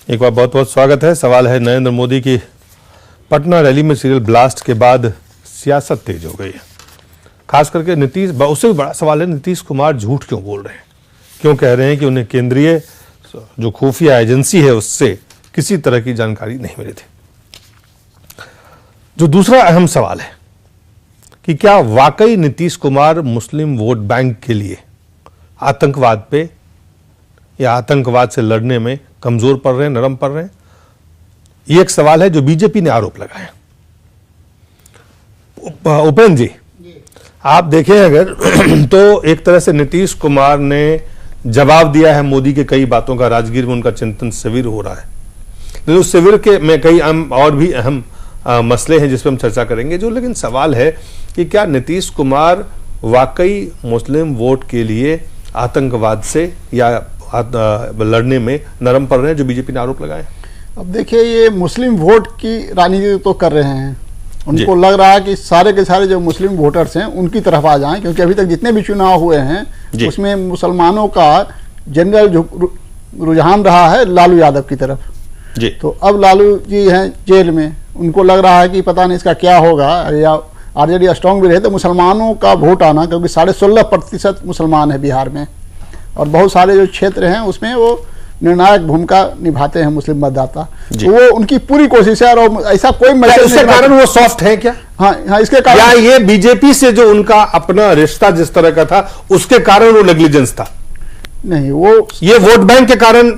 एक बार बहुत बहुत स्वागत है। सवाल है नरेंद्र मोदी की पटना रैली में सीरियल ब्लास्ट के बाद सियासत तेज हो गई है। खास करके नीतीश, उससे भी बड़ा सवाल है नीतीश कुमार झूठ क्यों बोल रहे हैं, क्यों कह रहे हैं कि उन्हें केंद्रीय जो खुफिया एजेंसी है उससे किसी तरह की जानकारी नहीं मिली थी। जो दूसरा अहम सवाल है कि क्या वाकई नीतीश कुमार मुस्लिम वोट बैंक के लिए आतंकवाद पे या आतंकवाद से लड़ने में कमजोर पड़ रहे हैं, नरम पड़ रहे हैं। यह एक सवाल है जो बीजेपी ने आरोप लगाया। उपेंद्र जी, आप देखें अगर तो एक तरह से नीतीश कुमार ने जवाब दिया है मोदी के कई बातों का। राजगीर में उनका चिंतन शिविर हो रहा है, लेकिन उस शिविर के में कई और भी अहम मसले हैं जिस पर हम चर्चा करेंगे। जो लेकिन सवाल है कि क्या नीतीश कुमार वाकई मुस्लिम वोट के लिए आतंकवाद से या लड़ने में नरम पड़ रहे हैं, जो बीजेपी ने आरोप लगाए। अब देखिए, ये मुस्लिम वोट की राजनीति तो कर रहे हैं। उनको लग रहा है कि सारे के सारे जो मुस्लिम वोटर्स हैं उनकी तरफ आ जाएं, क्योंकि अभी तक जितने भी चुनाव हुए हैं उसमें मुसलमानों का जनरल रुझान रहा है लालू यादव की तरफ जी। तो अब लालू जी हैं जेल में, उनको लग रहा है कि पता नहीं इसका क्या होगा, या आरजेडी स्ट्रांग भी रहे तो मुसलमानों का वोट आना, क्योंकि 16.5% मुसलमान है बिहार में, और बहुत सारे जो क्षेत्र हैं उसमें वो निर्णायक भूमिका निभाते हैं मुस्लिम मतदाता। तो वो उनकी पूरी कोशिश है, और ऐसा कोई मैसेज इसके कारण वो सॉफ्ट है क्या? हाँ, इसके कारण या ये बीजेपी से जो उनका अपना रिश्ता जिस तरह का था उसके कारण वो नेग्लिजेंस था? नहीं, वो ये वोट बैंक के कारण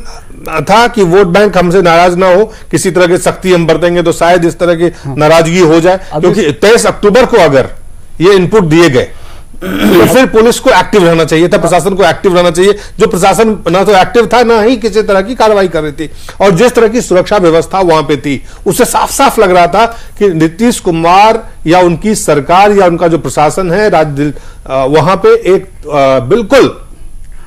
था कि वोट बैंक हमसे नाराज ना हो, किसी तरह की सख्ती हम बरतेंगे तो शायद इस तरह की नाराजगी हो जाए। क्योंकि 23 अक्टूबर को अगर ये इनपुट दिए गए तो फिर पुलिस को एक्टिव रहना चाहिए था, प्रशासन को एक्टिव रहना चाहिए, जो प्रशासन ना तो एक्टिव था ना ही किसी तरह की कार्रवाई कर रही थी। और जिस तरह की सुरक्षा व्यवस्था वहां पे थी उससे साफ साफ लग रहा था कि नीतीश कुमार या उनकी सरकार या उनका जो प्रशासन है वहां पे एक बिल्कुल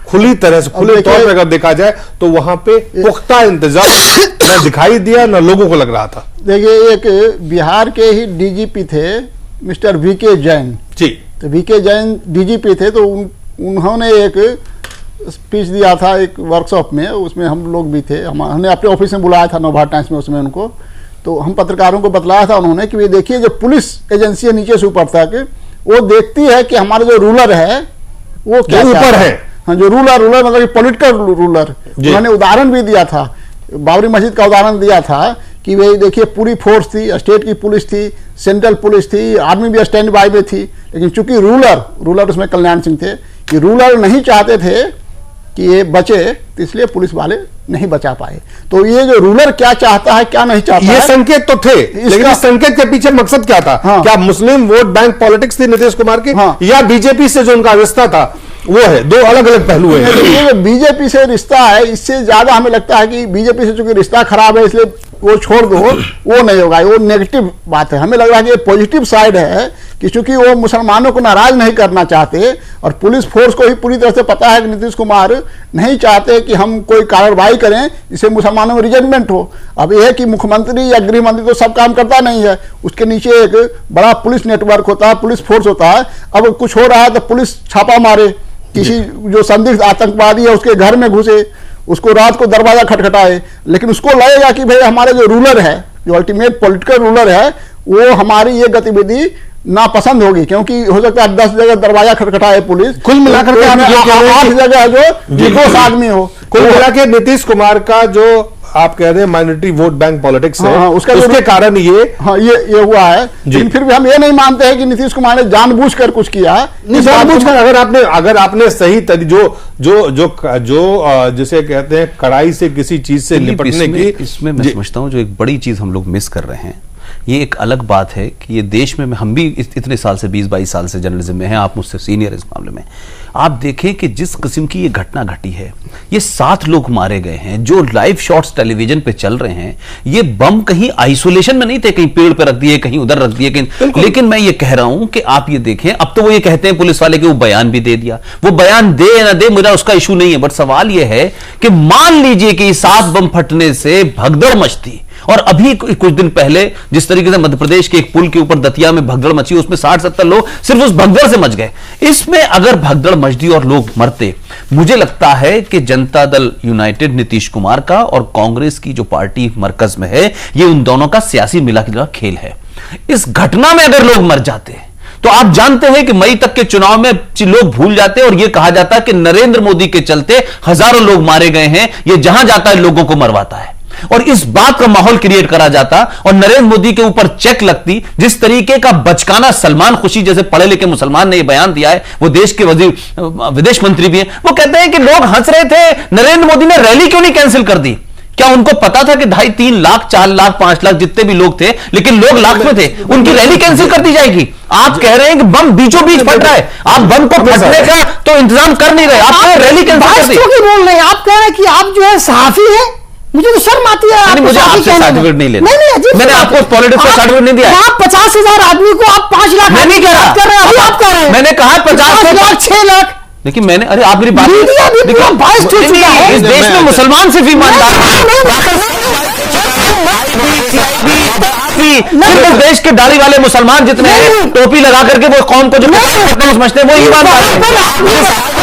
खुली तरह से, खुले तौर पर अगर देखा जाए तो वहां पे पुख्ता इंतजाम न दिखाई दिया, न लोगों को लग रहा था। देखिए, एक बिहार के ही डीजीपी थे मिस्टर वीके जैन जी। तो वीके जैन डीजीपी थे, तो उन्होंने एक स्पीच दिया था एक वर्कशॉप में, उसमें हम लोग भी थे। हमने अपने ऑफिस में बुलाया था नवभारत टाइम्स में उसमें उनको। तो हम पत्रकारों को बतलाया था उन्होंने कि ये देखिए, जो पुलिस एजेंसी है नीचे से ऊपर तक वो देखती है कि हमारे जो रूलर है वो क्या ऊपर है। हाँ, जो रूलर मतलब पॉलिटिकल रूलर। उन्होंने उदाहरण भी दिया था, बाबरी मस्जिद का उदाहरण दिया था कि भाई देखिए, पूरी फोर्स थी, स्टेट की पुलिस थी, सेंट्रल पुलिस थी, आर्मी भी स्टैंड बाय में थी, लेकिन चूंकि रूलर उसमें कल्याण सिंह थे, कि रूलर नहीं चाहते थे कि ये बचे, तो इसलिए पुलिस वाले नहीं बचा पाए। तो ये जो रूलर क्या चाहता है क्या नहीं चाहता ये है, संकेत तो थे, लेकिन इस संकेत के पीछे मकसद क्या था? हाँ, क्या मुस्लिम वोट बैंक पॉलिटिक्स थी नीतीश कुमार की? हाँ, या बीजेपी से जो उनका रिश्ता था वो है? दो अलग अलग पहलू हैं। ये जो बीजेपी से रिश्ता है, इससे ज्यादा हमें लगता है कि बीजेपी से चूंकि रिश्ता खराब है इसलिए वो छोड़ दो, वो नहीं होगा, वो नेगेटिव बात है। हमें लग रहा है कि ये पॉजिटिव साइड है कि चूंकि वो मुसलमानों को नाराज नहीं करना चाहते, और पुलिस फोर्स को भी पूरी तरह से पता है कि नीतीश कुमार नहीं चाहते कि हम कोई कार्रवाई करें जिससे मुसलमानों में रिजेंटमेंट हो। अब यह है कि मुख्यमंत्री या गृह मंत्री तो सब काम करता नहीं है, उसके नीचे एक बड़ा पुलिस नेटवर्क होता है, पुलिस फोर्स होता है। अब कुछ हो रहा है तो पुलिस छापा मारे, किसी जो संदिग्ध आतंकवादी है उसके घर में घुसे, उसको रात को दरवाजा खटखटाए, लेकिन उसको लगेगा कि भाई हमारे जो रूलर है, जो अल्टीमेट पॉलिटिकल रूलर है, वो हमारी ये गतिविधि नापसंद होगी, क्योंकि हो सकता है 10 जगह दरवाजा खटखटाए पुलिस, कुल मिलाकर के 8 जगह जो निर्दोष आदमी हो। कुल मिला के नीतीश कुमार का जो आप कह रहे हैं माइनॉरिटी वोट बैंक पॉलिटिक्स है, उसके कारण ये हुआ है। लेकिन फिर भी हम ये नहीं मानते हैं कि नीतीश कुमार ने जानबूझकर कुछ किया। जानबूझकर अगर आपने सही जो जिसे कहते हैं कड़ाई से किसी चीज से निपटने की, इसमें मैं समझता हूं जो एक बड़ी चीज हम लोग मिस कर रहे हैं। ये एक अलग बात है कि ये देश में हम भी इतने साल से 20-22 साल से जर्नलिज्म में हैं, आप मुझसे सीनियर इस मामले में। आप देखें कि जिस किस्म की ये घटना घटी है, ये 7 लोग मारे गए हैं, जो लाइव शॉट्स टेलीविजन पे चल रहे हैं, ये बम कहीं आइसोलेशन में नहीं थे, कहीं पेड़ पे रख दिए, कहीं उधर रख दिए, कहीं। लेकिन मैं ये कह रहा हूं कि आप ये देखें, अब तो वो ये कहते हैं पुलिस वाले कि वो बयान भी दे दिया, वो बयान दे या ना दे मेरा उसका इशू नहीं है, बट सवाल ये है कि मान लीजिए कि 7 बम फटने से भगदड़ मचती और अभी कुछ दिन पहले जिस तरीके से मध्य प्रदेश के एक पुल के ऊपर दतिया में भगदड़ मची, उसमें 60-70 लोग सिर्फ उस भगदड़ से मच गए। इसमें अगर भगदड़ मचती और लोग मरते, मुझे लगता है कि जनता दल यूनाइटेड नीतीश कुमार का और कांग्रेस की जो पार्टी मरकज में है, ये उन दोनों का सियासी मिला खेल है। इस घटना में अगर लोग मर जाते तो आप जानते हैं कि मई तक के चुनाव में लोग भूल जाते और यह कहा जाता है कि नरेंद्र मोदी के चलते हजारों लोग मारे गए हैं, यह जहां जाता है लोगों को मरवाता है, और इस बात का माहौल क्रिएट करा जाता और नरेंद्र मोदी के ऊपर चेक लगती। जिस तरीके का बचकाना सलमान खुशी जैसे पढ़े लिखे मुसलमान ने यह बयान दिया है, वो देश के विदेश मंत्री भी हैं, वो कहते हैं कि लोग हंस रहे थे, नरेंद्र मोदी ने रैली क्यों नहीं कैंसिल कर दी। क्या उनको पता था कि 2.5-3 लाख 4 लाख 5 लाख जितने भी लोग थे, लेकिन लोग लाख में थे, उनकी रैली कैंसिल कर दी जाएगी। आप कह रहे हैं कि बम बीचों बीच फट रहा है, आप बम को फटने का तो इंतजाम कर नहीं रहे, आप रैली कैंसिल कर दी। बोल रहे हैं, आप कह रहे हैं कि आप जो है सहाफी है, मुझे तो शर्म आती है। मुझे आपसे सर्टिफिकेट नहीं लेना। मैंने आपको पॉलिटिक्स का सर्टिफिकेट नहीं दिया। आप 50,000 आदमी को आप 5 लाख मैं नहीं कह रहा, आप कह रहे हैं। मैंने कहा 50 लाख 6 लाख। लेकिन मैंने, अरे आप मेरी बात, इस देश में मुसलमान सिर्फ ईमानदार, सिर्फ देश के दाढ़ी वाले मुसलमान जितने हैं, टोपी लगा करके वो कौम को जो समझते हैं वो ईमानदार है।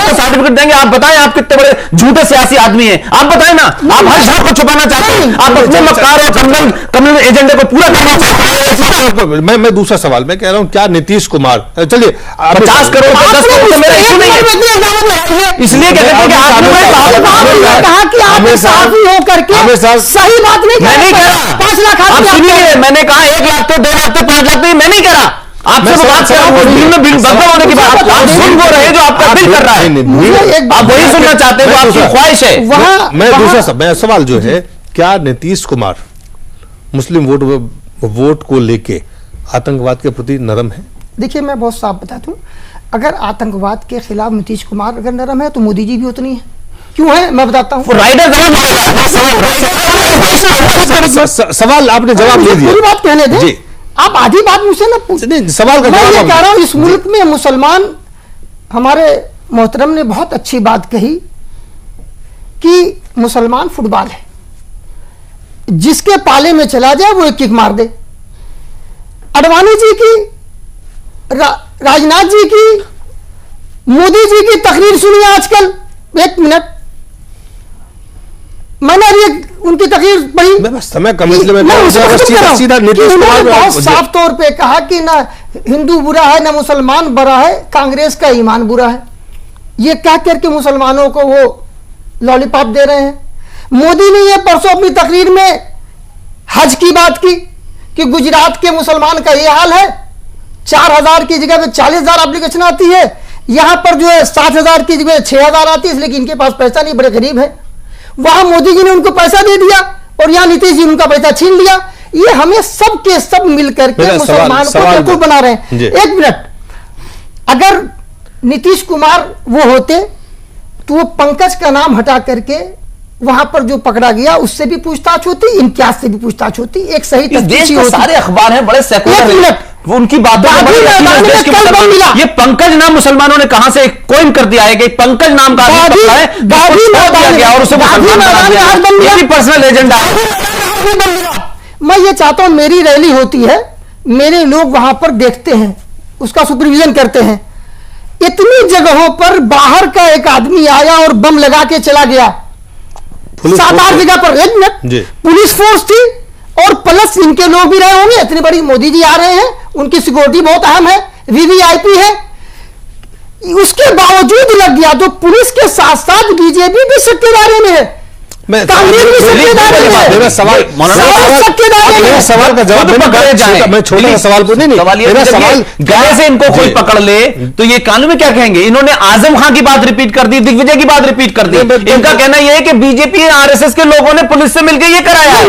सर्टिफिकेट देंगे। आप बताएं आप कितने बड़े झूठे सियासी आदमी हैं, आप बताएं ना। आप हर शब्द को छुपाना चाहते हैं, आप अपने मक्कार और कम्युनल एजेंडे को पूरा करना चाहते हैं। मैं दूसरा सवाल मैं कह रहा हूं, क्या नीतीश कुमार, चलिए 50 करोड़ 10 करोड़ मेरा इशू नहीं है, इसलिए कहते हैं कि कहा कि आप साफी हो करके सही बात नहीं, मैं नहीं कह रहा 5 लाख। आप सुनिए, मैंने कहा 1 लाख तो 2 लाख तो 5 लाख नहीं, मैं नहीं कह रहा। आपसे बात कर रहा हूं, होने की बात आप सुन वो रहे जो आपका दिल कर रहा है, आप वही सुनना चाहते हैं, वो आपकी ख्वाहिश है। मैं दूसरा सवाल जो है, क्या नीतीश कुमार मुस्लिम वोट को लेके आतंकवाद के प्रति नरम है? देखिए, मैं बहुत साफ बताता हूं, अगर आतंकवाद के खिलाफ नीतीश कुमार अगर नरम है तो मोदी जी भी उतनी है। क्यों है, मैं बताता हूं। सवाल आपने जवाब दे दिया, पूरी बात कहने दें, आप आधी बात मुझसे ना पूछे। सवाल का मैं ये कह रहा हूं, इस मुल्क में मुसलमान, हमारे मोहतरम ने बहुत अच्छी बात कही कि मुसलमान फुटबॉल है, जिसके पाले में चला जाए वो एक किक मार दे। अडवाणी जी की, राजनाथ जी की, मोदी जी की तकरीर सुनिए आजकल। 1 मिनट, मैंने अभी उनकी तकरीर पढ़ी, समय कम इसलिए मैं बहुत साफ तौर पे कहा कि ना हिंदू बुरा है ना मुसलमान बुरा है, कांग्रेस का ईमान बुरा है। ये कह करके मुसलमानों को वो लॉलीपॉप दे रहे हैं। मोदी ने ये परसों अपनी तकरीर में हज की बात की कि गुजरात के मुसलमान का ये हाल है, 4,000 की जगह पे 40,000 एप्लीकेशन आती है, यहां पर जो है 60,000 की जगह 6,000 आती है, इसलिए कि इनके पास पैसा नहीं, बड़े गरीब है। वहां मोदी जी ने उनको पैसा दे दिया और यहां नीतीश जी ने उनका पैसा छीन लिया। ये हमें सब के सब मिलकर के मुसलमानों को बेवकूफ बना रहे हैं। 1 मिनट, अगर नीतीश कुमार वो होते तो वो पंकज का नाम हटा करके वहां पर जो पकड़ा गया उससे भी पूछताछ होती, इम्तियाज से भी पूछताछ होती, एक सही देश के सारे अखबार हैं बड़े सेकुलर, वो उनकी बातों ये पंकज नाम मुसलमानों ने कहां से कोइन कर दिया है कि पंकज नाम का गया और उसे पर्सनल एजेंडा है। मैं ये चाहता हूं, मेरी रैली होती है, मेरे लोग वहां पर देखते हैं, उसका सुपरविजन करते हैं। इतनी जगहों पर बाहर का एक आदमी आया और बम लगा के चला गया, 7-8 जगह पर। 1 मिनट, पुलिस फोर्स थी और प्लस इनके लोग भी रहे होंगे। इतनी बड़ी मोदी जी आ रहे हैं, उनकी सिक्योरिटी बहुत अहम है, वीवीआईपी है, उसके बावजूद लग गया। तो पुलिस के साथ साथ बीजेपी भी सक्केदारी में है, कांग्रेस भी सक्केदारी में है। मेरा सवाल का जवाब मैं छोड़ने का सवाल को नहीं, मेरा सवाल गले से इनको कोई पकड़ ले तो ये कानून में क्या कहेंगे? इन्होंने आजम खान की बात रिपीट कर दी, दिग्विजय की बात रिपीट कर दी। इनका कहना यह है कि बीजेपी आरएसएस के लोगों ने पुलिस से मिलकर ये कराया है।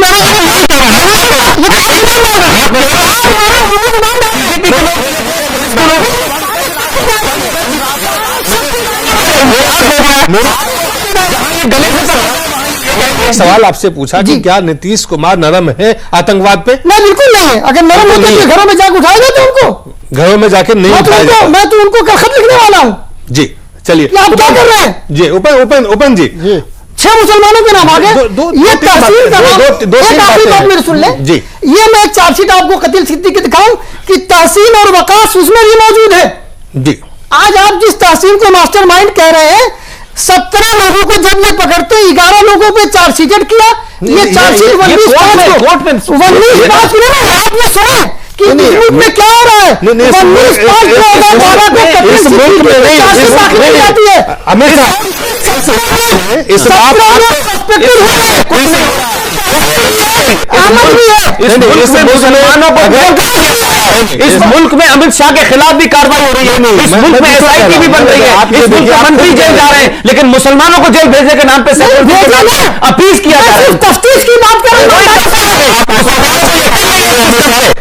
सवाल आपसे पूछा कि क्या नीतीश कुमार नरम है आतंकवाद पे? नहीं, बिल्कुल नहीं है। अगर नरम होते तो घरों में जाकर उठाएगा तो उनको घरों में जाके नहीं उठाएगा। मैं तो उनको खत लिखने वाला हूँ। जी चलिए, आप क्या कर रहे हैं? जी ओपन जी, 6 मुसलमानों के नाम आ गए। ये तहसील का नाम, एक आखिरी बात मेरी सुन ले जी। ये मैं एक चार्जशीट आपको कतिल सिद्दीकी दिखाऊं कि तहसील और वकास उसमें भी मौजूद है जी। आज आप जिस तहसील को मास्टरमाइंड कह रहे हैं, 17 लोगों को जब ये पकड़ते 11 लोगों पे चार्जशीट किया। ये चार्जशीट 19 5 में सुना कि इस मुल्क में क्या हो रहा है। 19 5 2012 को इस मुल्क में नहीं जाती है। हमेशा इस इस मुल्क में अमित शाह के खिलाफ भी कार्रवाई हो रही है, इस मुल्क में SIT भी बन रही है, इस मुल्क में मंत्री जेल जा रहे हैं, लेकिन मुसलमानों को जेल भेजने के नाम पे अपील किया जा रहा है। तफ्तीश की बात कर रहे हैं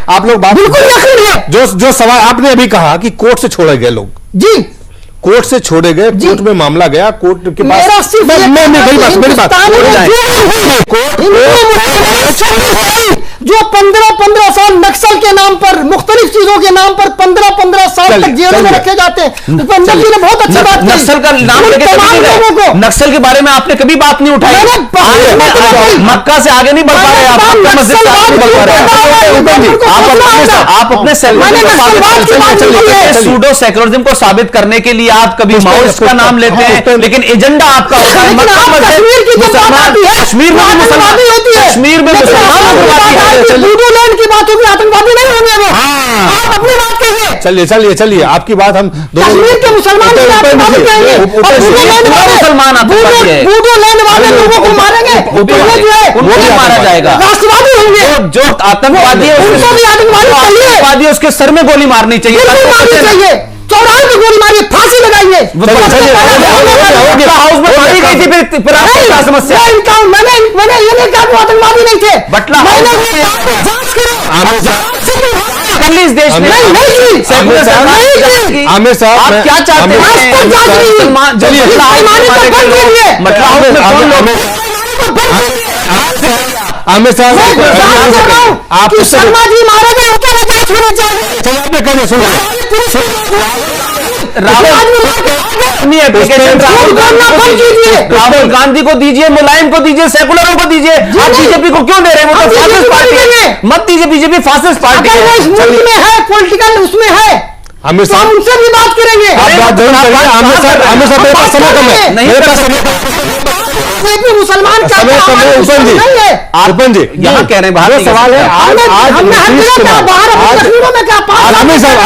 आप लोग बात बिल्कुल यकीन है। जो सवाल आपने अभी कहा कि कोर्ट से छोड़े गए लोग, जी कोर्ट से छोड़े गए, कोर्ट में मामला गया, कोर्ट के पास मेरी बात जो 15 साल नक्सल के नाम पर, मुख्तलिफ चीजों के नाम पर 15 साल तक जेलों में रखे जाते हैं। उपेंद्र जी ने बहुत अच्छी बात की। नक्सल का नाम लेके नक्सल के बारे में आपने कभी बात नहीं उठाई। मक्का से आगे नहीं बढ़ पा रहे आप, मक्का मस्जिद से आगे नहीं बढ़ पा रहे आप अपने सूडो सेक्युलरिज्म को साबित करने के लिए आप कभी माओइस्ट का नाम लेते हैं, लेकिन एजेंडा आपका होता है मुसलमान, कश्मीर में मुसलमान, कश्मीर में मुसलमान लैंड की बात होगी, आतंकवादी नहीं होंगे वो। आप अपनी बात कहिए। चलिए आपकी बात हम कश्मीर के मुसलमान मुसलमान बूडो लैंड वाले लोगों को मारेंगे, वो भी मारा जाएगा। राष्ट्रवादी होंगे जो आतंकवादी है आतंकवादी है उसके सर में गोली मारनी चाहिए, चौराहे में गोली मारिए, फांसी लगाइए। हाउस में मारी गई थी, फिर समस्या मैंने ये नहीं कहा वो आतंकवादी नहीं थे, बटला इस देश में आमिर साहब आप क्या चाहते हैं? आमिर साहब आप शर्मा जी मारे गए राहुल गांधी को दीजिए, मुलायम को दीजिए, सेकुलरों को दीजिए, आप बीजेपी को क्यों दे रहे हैं? वो तो फासिस्ट पार्टी है, मत दीजिए, बीजेपी फासिस्ट पार्टी है। इस मुल्क में है, पॉलिटिकल उसमें है, आमिर तो हम उनसे भी बात करेंगे। आमिर साहब मेरे पास समय कम है, मेरे पास मुसलमान अर्पण जी यहाँ कह रहे हैं बाहर सवाल है।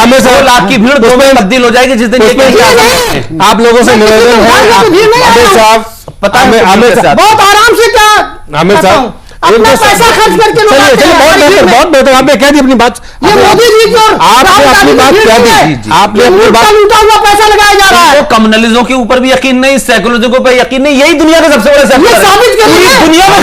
आमिर साहब आपकी भीड़ 2 में तब्दील हो जाएगी जिस दिन आप लोगों से निवेदन है। आमिर साहब पता है बहुत आराम से क्या आमिर साहब अपना पैसा खर्च करके बहुत बेहतर आपने कह दी अपनी बात। ये मोदी जी की आपने अपनी बात कह दी, आपने अपनी बात लूटा हुआ पैसा लगाया जा रहा है। कम्युनलिज्म के ऊपर भी यकीन नहीं, सेकुलरिज्म के ऊपर यकीन नहीं, यही दुनिया के सबसे बड़े सेकुलर साबित करिए दुनिया में।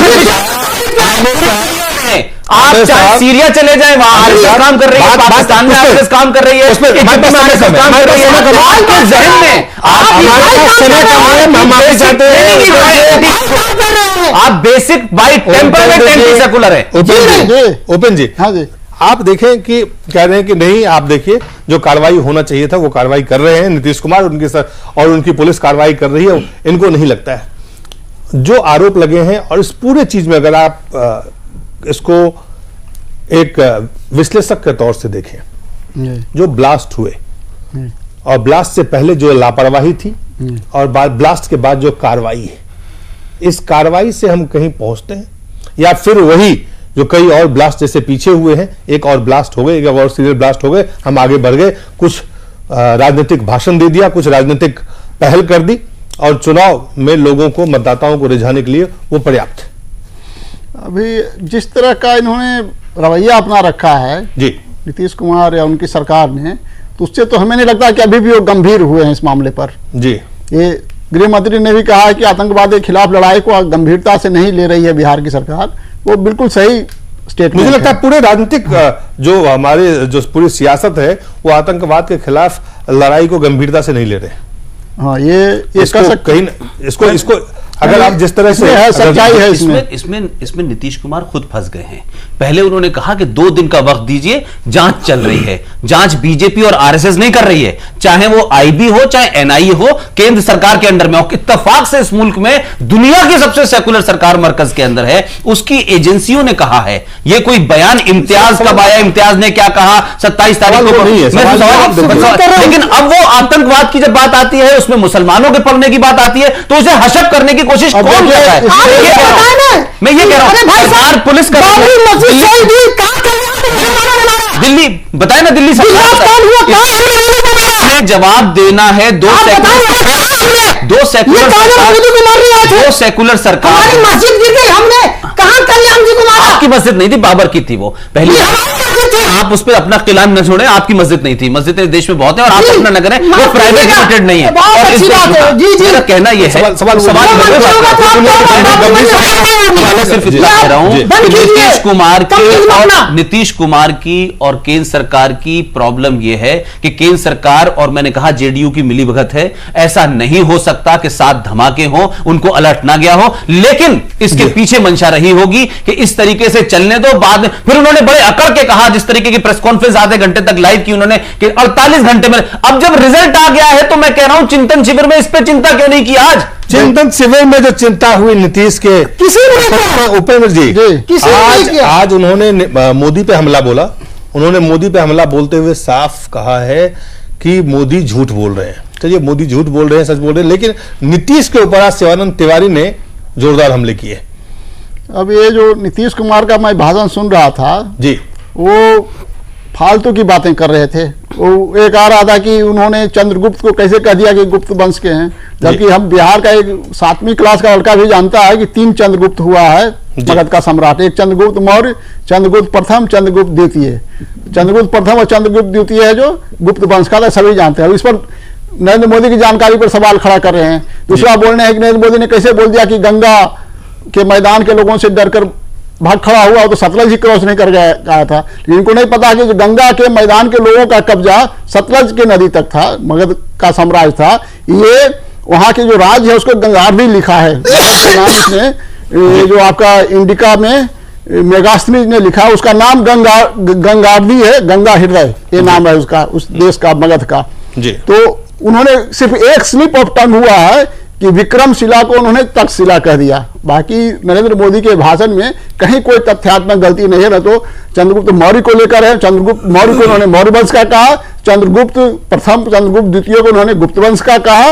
आप चाहे सीरिया चले जाए, वहां आईएस काम कर रही है, पाकिस्तान में आईएस काम कर रही है, इजिप्ट में आईएस काम कर रही है। आपके जहन में आप basic by temperament anti secular है। ओपन जी हाँ जी, आप देखें कि कह रहे हैं कि नहीं, आप देखिए जो कार्रवाई होना चाहिए था वो कार्रवाई कर रहे हैं नीतीश कुमार उनके साथ, और उनकी पुलिस कार्रवाई कर रही है। इनको नहीं लगता है जो आरोप लगे हैं, और इस पूरे चीज में अगर आप इसको एक विश्लेषक के तौर से देखें, जो ब्लास्ट हुए और ब्लास्ट से पहले जो लापरवाही थी और ब्लास्ट के बाद जो कार्रवाई है, इस कार्रवाई से हम कहीं पहुंचते हैं या फिर वही जो कई और ब्लास्ट जैसे पीछे हुए हैं, एक और ब्लास्ट हो गए, एक और सीरियल ब्लास्ट हो गए, हम आगे बढ़ गए, कुछ राजनीतिक भाषण दे दिया, कुछ राजनीतिक पहल कर दी, और चुनाव में लोगों को, मतदाताओं को रिझाने के लिए वो पर्याप्त है। अभी जिस तरह का इन्होंने रवैया अपना रखा है जी नीतीश कुमार या उनकी सरकार ने, तो उससे तो हमें नहीं लगता कि अभी भी वो गंभीर हुए हैं इस मामले पर। जी, ये गृह मंत्री ने भी कहा कि आतंकवाद के खिलाफ लड़ाई को गंभीरता से नहीं ले रही है बिहार की सरकार, वो बिल्कुल सही स्टेटमेंट। मुझे लगता है पूरे राजनीतिक जो हमारे जो पूरी सियासत है वो आतंकवाद के खिलाफ लड़ाई को गंभीरता से नहीं ले रहे। हाँ, ये इसको कहीं इसको अगर आप जिस तरह से है, सच्चाई है इसमें। इसमें नीतीश कुमार खुद फंस गए हैं। पहले उन्होंने कहा कि 2 दिन का वक्त दीजिए, जांच चल रही है। जांच बीजेपी और आरएसएस नहीं कर रही है, चाहे वो आईबी हो चाहे एनआईए हो, केंद्र सरकार के अंडर में हो। इत्तेफाक से इस मुल्क में दुनिया की सबसे सेकुलर सरकार मरकज के अंदर है, उसकी एजेंसियों ने कहा है। ये कोई बयान इम्तियाज कब आया, इम्तियाज ने क्या कहा 27 तारीख को, लेकिन अब वो आतंकवाद की जब बात आती है, उसमें मुसलमानों के पढ़ने की बात आती है, तो उसे हशप करने की कोशिश कौन कर रहा है? मैं ये कह रहा हूं, सरकार पुलिस कर दिल्ली बताए ना, दिल्ली सरकार जवाब देना है। दो सेकुलर सरकार मस्जिद गिर गई, हमने कहां कल्याण जी कुमार, आपकी मस्जिद नहीं थी, बाबर की थी वो पहली। आप उस पर अपना किला न छोड़े, आपकी मस्जिद नहीं थी। मस्जिद देश में बहुत है और आप अपना नगर है, वो प्राइवेट लिमिटेड नहीं है। और इस मेरा कहना यह है, सिर्फ इतना कह रहा हूं, नीतीश कुमार की और केंद्र सरकार की प्रॉब्लम यह है कि केंद्र सरकार और मैंने कहा जेडीयू की मिलीभगत है। ऐसा नहीं हो सकता कि 7 धमाके हो, उनको अलर्ट ना गया हो, लेकिन इसके पीछे मंशा रही होगी कि इस तरीके से चलने दो। बाद में फिर उन्होंने बड़े अकड़ के कहा, जिस तरीके की प्रेस कॉन्फ्रेंस आधे घंटे तक लाइव की उन्होंने कि 48 घंटे में। अब जब रिजल्ट आ गया है तो मैं कह रहा हूं चिंतन शिविर में इस पे चिंता क्यों नहीं की? आज चिंतन शिविर में जो चिंता हुई नीतीश के, उपेंद्र जी, आज उन्होंने मोदी पे हमला बोला। उन्होंने मोदी पे हमला बोलते हुए साफ कहा है कि मोदी झूठ बोल रहे हैं। चलिए, मोदी झूठ बोल रहे हैं, सच बोल रहे हैं, लेकिन नीतीश के ऊपर आज शिवानंद तिवारी ने जोरदार हमले किए। अब ये जो नीतीश कुमार का मैं भाषण सुन रहा था जी, वो फालतू की बातें कर रहे थे। वो एक आ रहा था कि उन्होंने चंद्रगुप्त को कैसे कह दिया कि गुप्त वंश के हैं, जबकि हम बिहार का एक 7वीं क्लास का लड़का भी जानता है कि 3 चंद्रगुप्त हुआ है मगध का सम्राट। एक चंद्रगुप्त मौर्य, चंद्रगुप्त प्रथम, चंद्रगुप्त द्वितीय। चंद्रगुप्त प्रथम और चंद्रगुप्त द्वितीय है जो गुप्त वंश का, सभी जानते हैं। इस पर नरेंद्र मोदी की जानकारी पर सवाल खड़ा कर रहे हैं। दूसरा बोल रहे हैं कि नरेंद्र मोदी ने कैसे बोल दिया कि गंगा के मैदान के लोगों से डरकर भाग खड़ा हुआ, तो सतलज ही क्रॉस नहीं कर गया था। लेकिन इनको नहीं पता कि गंगा के मैदान के लोगों का कब्जा सतलज के नदी तक था, मगध का साम्राज्य था। ये वहां के जो राज्य है उसको गंगार्धी लिखा है, ये जो आपका इंडिका में मेगास्थनीज ने लिखा, उसका नाम गंगार्धी है, गंगा हृदय ये नाम है उसका, उस देश का, मगध का जी। तो उन्होंने सिर्फ एक स्लिप ऑफ टंग हुआ है कि विक्रमशिला को उन्होंने तक्षशिला कह दिया। बाकी नरेंद्र मोदी के भाषण में कहीं कोई तथ्यात्मक गलती नहीं है। न तो चंद्रगुप्त मौर्य को लेकर है, चंद्रगुप्त मौर्य को उन्होंने मौर्य वंश का कहा, चंद्रगुप्त प्रथम, चंद्रगुप्त द्वितीय को उन्होंने गुप्त वंश का कहा।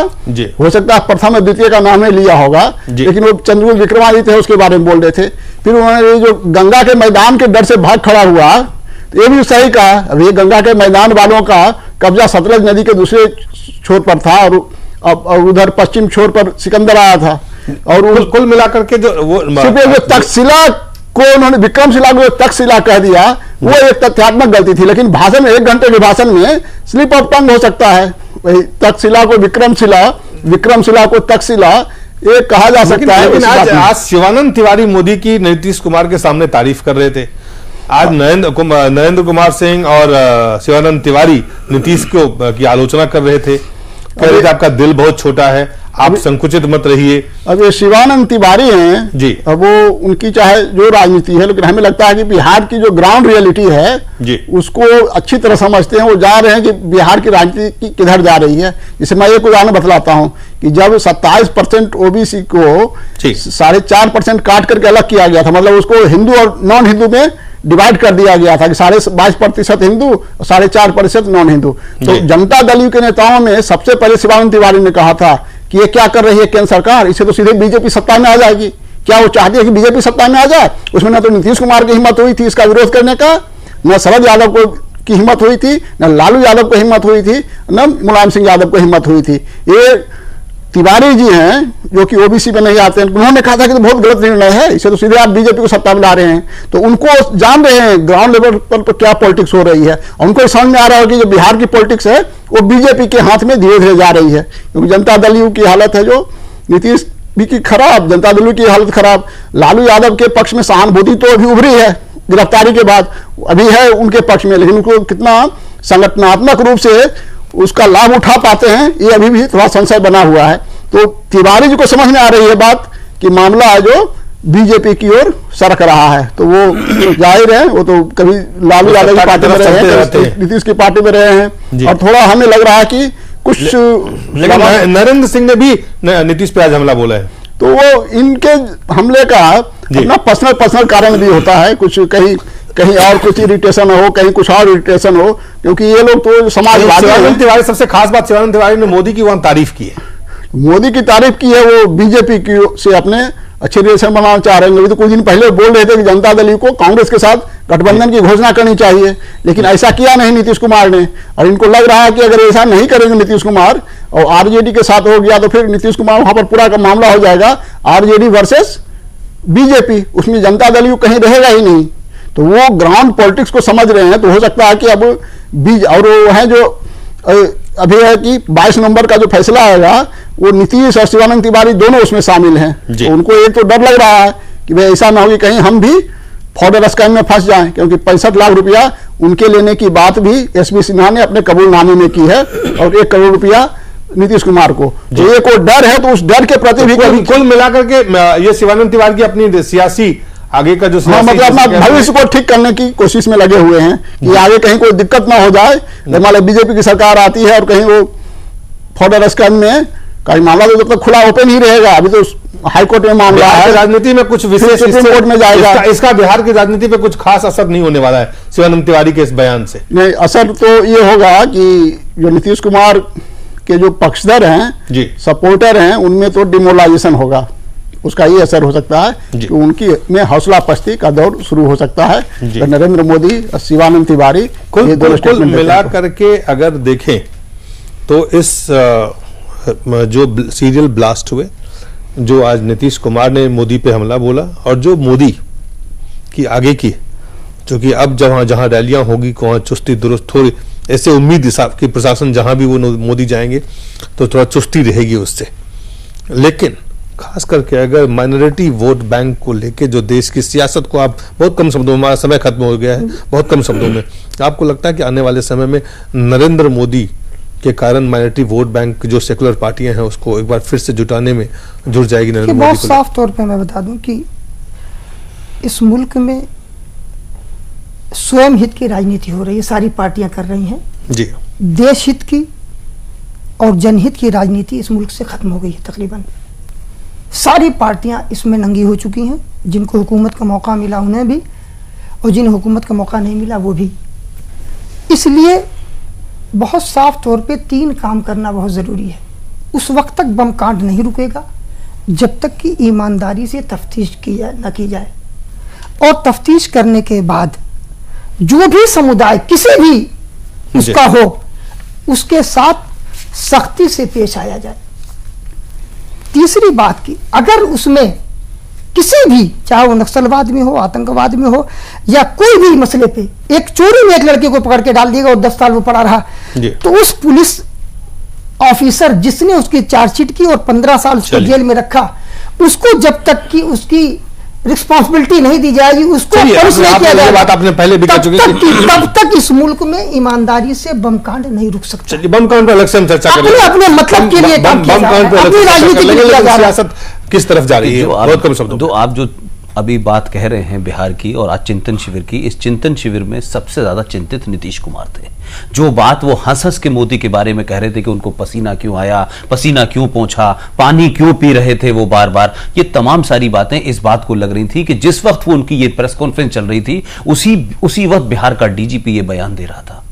हो सकता है प्रथम और द्वितीय का नाम लिया होगा, लेकिन वो चंद्रगुप्त विक्रमादित्य है उसके बारे में बोल रहे थे। फिर उन्होंने ये जो गंगा के मैदान के डर से भाग खड़ा हुआ, तो ये भी सही कहा। अब ये गंगा के मैदान वालों का कब्जा सतलज नदी के दूसरे छोर पर था और उधर पश्चिम छोर पर सिकंदर आया था। और कुल मिलाकर के जो वो तक्षशिला को उन्होंने विक्रमशिला को तक्षशिला कह दिया, वो एक तथ्यात्मक गलती थी। लेकिन भाषण में 1 घंटे के भाषण में स्लिप ऑफ टंग हो सकता है। वही तक्षशिला को विक्रमशिला, विक्रमशिला को तक्षशिला, ये कहा जा सकता है। आज शिवानंद तिवारी मोदी की नीतीश कुमार के सामने तारीफ कर रहे थे। आज नरेंद्र कुमार सिंह और शिवानंद तिवारी नीतीश की आलोचना कर रहे थे, कह रहे थे आपका दिल बहुत छोटा है, आप संकुचित मत रहिए। अब ये शिवानंद तिवारी हैं जी, अब वो उनकी चाहे जो राजनीति है, लेकिन हमें लगता है कि बिहार की जो ग्राउंड रियलिटी है जी, उसको अच्छी तरह समझते हैं। वो जा रहे हैं कि बिहार की राजनीति किधर जा रही है। जैसे मैं एक उदाहरण बतलाता हूँ कि जब 27% ओबीसी को 4.5% काट करके अलग किया गया था, मतलब उसको हिंदू और नॉन हिंदू में डिवाइड कर दिया गया था कि 22.5% हिंदू और 4.5% नॉन हिंदू। तो जनता दल के नेताओं में सबसे पहले शिवानंद तिवारी ने कहा था कि ये क्या कर रही है केंद्र सरकार, इससे तो सीधे बीजेपी सत्ता में आ जाएगी। क्या वो चाहती है कि बीजेपी सत्ता में आ जाए? उसमें न तो नीतीश कुमार की हिम्मत हुई थी इसका विरोध करने का, न शरद यादव को की हिम्मत हुई थी, न लालू यादव को हिम्मत हुई थी, न मुलायम सिंह यादव को हिम्मत हुई थी। ये तिवारी जी हैं जो कि ओबीसी में नहीं आते हैं, उन्होंने कहा था कि तो बहुत गलत निर्णय है, इसे तो सीधे आप बीजेपी को सत्ता में ला रहे हैं। तो उनको जान रहे हैं ग्राउंड लेवल पर तो क्या पॉलिटिक्स हो रही है, और उनको समझ में आ रहा है कि जो बिहार की पॉलिटिक्स है वो बीजेपी के हाथ में धीरे धीरे जा रही है। क्योंकि जनता दल की हालत है जो नीतीश भी की खराब, जनता दल की हालत खराब। लालू यादव के पक्ष में सहानुभूति तो अभी उभरी है गिरफ्तारी के बाद, अभी है उनके पक्ष में, लेकिन उनको कितना संगठनात्मक रूप से उसका लाभ उठा पाते हैं ये अभी भी थोड़ा संशय बना हुआ है। तो तिवारी जी को समझ में आ रही है बात कि मामला है जो बीजेपी की ओर सरक रहा है। तो वो जाहिर है, वो तो कभी लालू यादव की पार्टी में रहे हैं, नीतीश की पार्टी में रहे हैं, और थोड़ा हमें लग रहा है कि कुछ लेकिन नरेंद्र सिंह ने भी नीतीश पे आज हमला बोला है। तो वो इनके हमले का अपना पर्सनल कारण भी होता है, कुछ कहीं और कुछ इरिटेशन हो, कहीं कुछ और इरिटेशन हो, क्योंकि ये लोग तो समाजवादी। शिवानंद तिवारी, सबसे खास बात, शिवानंद तिवारी ने मोदी की वहां तारीफ की है। मोदी की तारीफ की है, वो बीजेपी की से अपने अच्छे रिलेशन बनाना चाह रहे हैं। तो कुछ दिन पहले बोल रहे थे कि जनता दल को कांग्रेस के साथ गठबंधन की घोषणा करनी चाहिए, लेकिन ऐसा किया नहीं नीतीश कुमार ने। और इनको लग रहा है कि अगर ऐसा नहीं करेंगे नीतीश कुमार और आरजेडी के साथ हो गया तो फिर नीतीश कुमार वहां पर पूरा का मामला हो जाएगा आरजेडी वर्सेस बीजेपी, उसमें जनता दल कहीं रहेगा ही नहीं। तो वो ग्राउंड पॉलिटिक्स को समझ रहे हैं। तो हो सकता है कि अब और वो है जो अभी है कि 22 नवंबर का जो फैसला आएगा वो नीतीश और शिवानंद तिवारी दोनों उसमें शामिल हैं। तो उनको एक तो डर लग रहा है कि भाई ऐसा ना हो कि कहीं हम भी फॉर्डर स्कैम में फंस जाएं, क्योंकि 65 लाख रुपया उनके लेने की बात भी एसपी सिन्हा ने अपने कबूलनामे में की है, और 1 करोड़ रुपया नीतीश कुमार को। तो ये कोई डर है, तो उस डर के प्रति भी कुल मिलाकर के ये शिवानंद तिवारी की अपनी सियासी आगे का जो मतलब अपना भविष्य को ठीक करने की कोशिश में लगे हुए हैं कि आगे कहीं कोई दिक्कत ना हो जाए। मान लो बीजेपी की सरकार आती है और कहीं वो फॉर्डर स्कैम में कहीं मामला तो जब तक खुला ओपन ही रहेगा। अभी तो हाईकोर्ट में मामला है, राजनीति में कुछ विशेष सुप्रीम कोर्ट में जाएगा। इसका बिहार की राजनीति पे कुछ खास असर नहीं होने वाला है शिवानंद तिवारी के इस बयान से। नहीं, असर तो ये होगा कि जो नीतीश कुमार के जो पक्षधर हैं, सपोर्टर हैं, उनमें तो डिमोलाइजेशन होगा। उसका ये असर हो सकता है कि उनकी में हौसला पस्ती का दौर शुरू हो सकता है। तो नरेंद्र मोदी और शिवानंद तिवारी कुल मिला करके अगर देखें तो इस जो सीरियल ब्लास्ट हुए, जो आज नीतीश कुमार ने मोदी पे हमला बोला, और जो मोदी की आगे की, जो कि अब जहां रैलियां होगी वहां चुस्ती दुरुस्त, थोड़ी ऐसे उम्मीद कि प्रशासन जहां भी वो मोदी जाएंगे तो थोड़ा चुस्ती रहेगी उससे। लेकिन खास करके अगर माइनॉरिटी वोट बैंक को लेके जो देश की सियासत को, आप बहुत कम शब्दों में, हमारा समय खत्म हो गया है, बहुत कम शब्दों में, आपको लगता है कि आने वाले समय में नरेंद्र मोदी के कारण माइनॉरिटी वोट बैंक जो सेकुलर पार्टियां हैं उसको एक बार फिर से जुटाने में जुट जाएगी नरेंद्र मोदी? बहुत साफ तौर पे मैं बता दूं कि इस मुल्क में स्वयं हित की राजनीति हो रही है, सारी पार्टियां कर रही हैं जी। देश हित की और जनहित की राजनीति इस मुल्क से खत्म हो गई है। तकरीबन सारी पार्टियां इसमें नंगी हो चुकी हैं। जिनको हुकूमत का मौका मिला उन्हें भी, और जिन हुकूमत का मौका नहीं मिला वो भी। इसलिए बहुत साफ तौर पे 3 काम करना बहुत ज़रूरी है। उस वक्त तक बम कांड नहीं रुकेगा जब तक कि ईमानदारी से तफ्तीश न की जाए, और तफ्तीश करने के बाद जो भी समुदाय किसी भी उसका हो उसके साथ सख्ती से पेश आया जाए। तीसरी बात की, अगर उसमें किसी भी, चाहे वो नक्सलवाद में हो, आतंकवाद में हो, या कोई भी मसले पे, एक चोरी में एक लड़के को पकड़ के डाल दिएगा और 10 साल वो पड़ा रहा, तो उस पुलिस ऑफिसर जिसने उसकी चार्जशीट की और 15 साल उसको जेल में रखा, उसको जब तक कि उसकी रिस्पॉन्सिबिलिटी नहीं दी जाएगी, उसको पनिश नहीं किया जाएगा, बात आपने पहले भी कह चुके हैं, तब तक इस मुल्क में ईमानदारी से बम कांड नहीं रुक सकता। बम कांड पर अलग से हम चर्चा करेंगे। अपने मतलब के लिए काम किया जा रहा है, अपनी राजनीति के लिए किया जा रहा है। सियासत किस तरफ जा रही है? बहुत कम शब्दों में। आप जो अभी बात कह रहे हैं बिहार की और आज चिंतन शिविर की, इस चिंतन शिविर में सबसे ज्यादा चिंतित नीतीश कुमार थे। जो बात वो हंस हंस के मोदी के बारे में कह रहे थे कि उनको पसीना क्यों आया, पसीना क्यों पहुंचा, पानी क्यों पी रहे थे वो बार बार, ये तमाम सारी बातें इस बात को लग रही थी कि जिस वक्त वो उनकी ये प्रेस कॉन्फ्रेंस चल रही थी उसी वक्त बिहार का डीजीपी ये बयान दे रहा था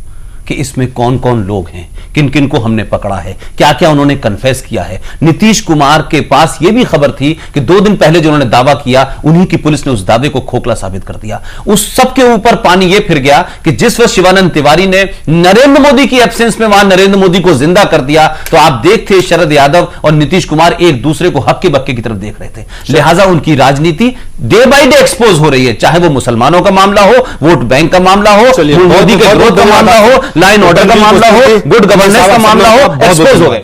कि इसमें कौन कौन लोग हैं, किन किन को हमने पकड़ा है, क्या क्या उन्होंने कन्फेस किया है। नीतीश कुमार के पास यह भी खबर थी कि 2 दिन पहले जो उन्होंने दावा किया, उन्हीं की पुलिस ने उस दावे को खोखला साबित कर दिया। उस सब के ऊपर पानी यह फिर गया कि जिस वक्त शिवानंद तिवारी ने नरेंद्र मोदी की एब्सेंस में वहां नरेंद्र मोदी को जिंदा कर दिया, तो आप देखते शरद यादव और नीतीश कुमार एक दूसरे को हक्के बक्के की तरफ देख रहे थे। लिहाजा उनकी राजनीति डे बाय डे एक्सपोज हो रही है, चाहे वो मुसलमानों का मामला हो, वोट बैंक का मामला हो, मोदी के विरोध का मामला हो, लाइन ऑर्डर का मामला हो, गुड गवर्नेंस का मामला हो, एक्सपोज हो गए।